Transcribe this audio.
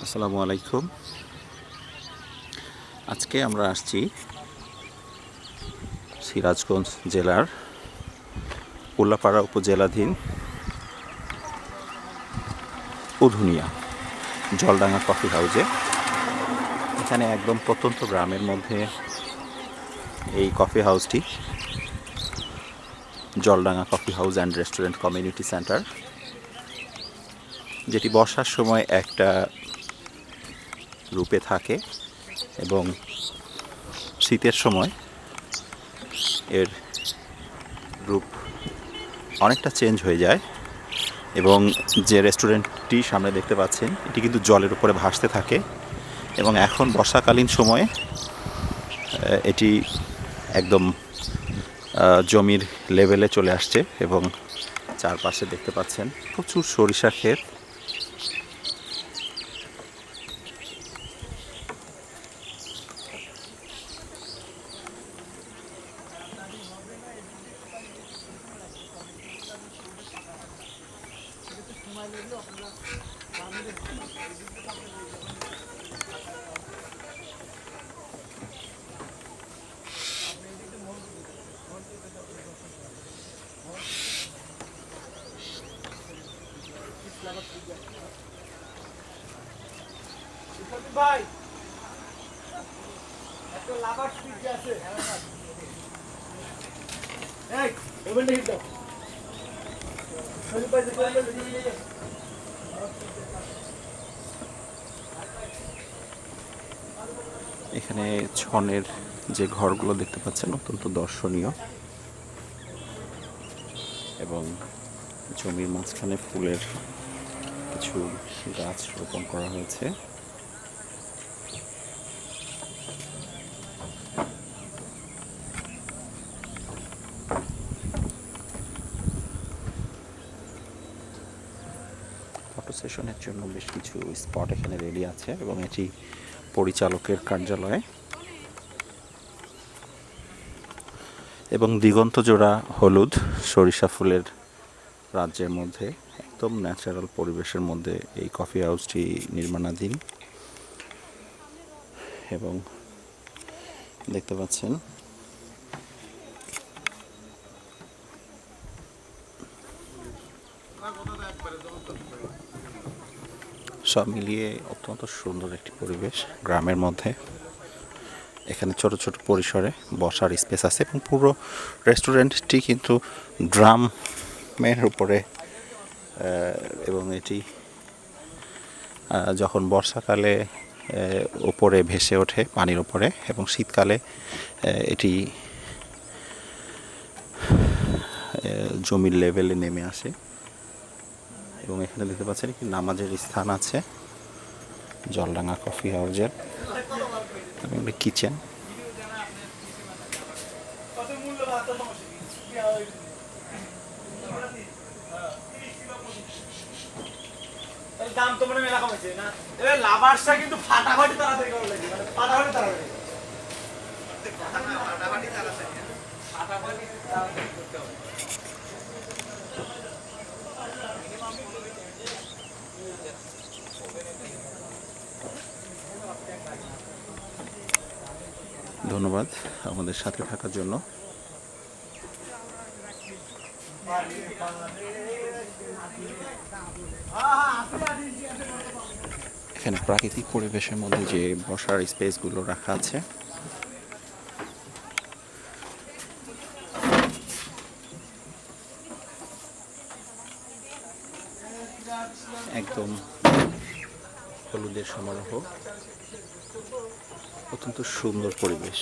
আসসালামু আলাইকুম। আজকে আমরা আসছি সিরাজগঞ্জ জেলার উল্লাপাড়া উপজেলাধীন উধুনিয়া জলডাঙ্গা কফি হাউজে। এখানে একদম প্রত্যন্ত গ্রামের মধ্যে এই কফি হাউসটি, Jaldanga coffee house and restaurant community centre, যেটি বর্ষার সময় একটা রূপে থাকে এবং শীতের সময় এর রূপ অনেকটা চেঞ্জ হয়ে যায়। এবং যে রেস্টুরেন্টটি সামনে দেখতে পাচ্ছেন, এটি কিন্তু জলের উপরে ভাসতে থাকে এবং এখন বর্ষাকালীন সময়ে এটি একদম জমির লেভেলে চলে আসছে এবং চারপাশে দেখতে পাচ্ছেন প্রচুর সরিষা ক্ষেত। ভাই একটা লাভার স্পিড আছে এই ওভেনটা হিট দাও সরি পাইছে এখানে ছনের যে ঘরগুলো দেখতে পাচ্ছেন অত্যন্ত দর্শনীয় এবং জমির মাঝখানে ফুলের কিছু গাছ রোপণ করা হয়েছে। ফটো সেশনের জন্য বেশ কিছু স্পট এখানে রেডি আছে এবং এটি পরিচালকের কার্যালয়। এবং দিগন্ত জোড়া হলুদ সরিষা ফুলের রাজ্যের মধ্যে একদম ন্যাচারাল পরিবেশের মধ্যে এই কফি হাউসটি নির্মাণাধীন। এবং দেখতে পাচ্ছেন সব মিলিয়ে অত্যন্ত সুন্দর একটি পরিবেশ গ্রামের মধ্যে। এখানে ছোট ছোট পরিসরে বসার স্পেস আছে এবং পুরো রেস্টুরেন্টটি কিন্তু ড্রামের উপরে, এবং এটি যখন বর্ষাকালে উপরে ভেসে ওঠে পানির উপরে এবং শীতকালে এটি জমির লেভেলে নেমে আসে। এবং এখানে দেখতে পাচ্ছেন কি নামাজের স্থান আছে জলডাঙ্গা কফি হাউজের এবং কিচেন। দাম তো মনে মেলা কমেছে না, এবার লাভারটা কিন্তু ফাটাফাটি তাড়াতাড়ি করা লাগে, মানে ফাটাফাটি তাড়াতাড়ি করতে হবে। ধন্যবাদ আমাদের সাথে থাকার জন্য। এখানে প্রাকৃতিক পরিবেশের মধ্যে যে বসার স্পেসগুলো রাখা আছে, একদম হলুদের সমারোহ, অত্যন্ত সুন্দর পরিবেশ।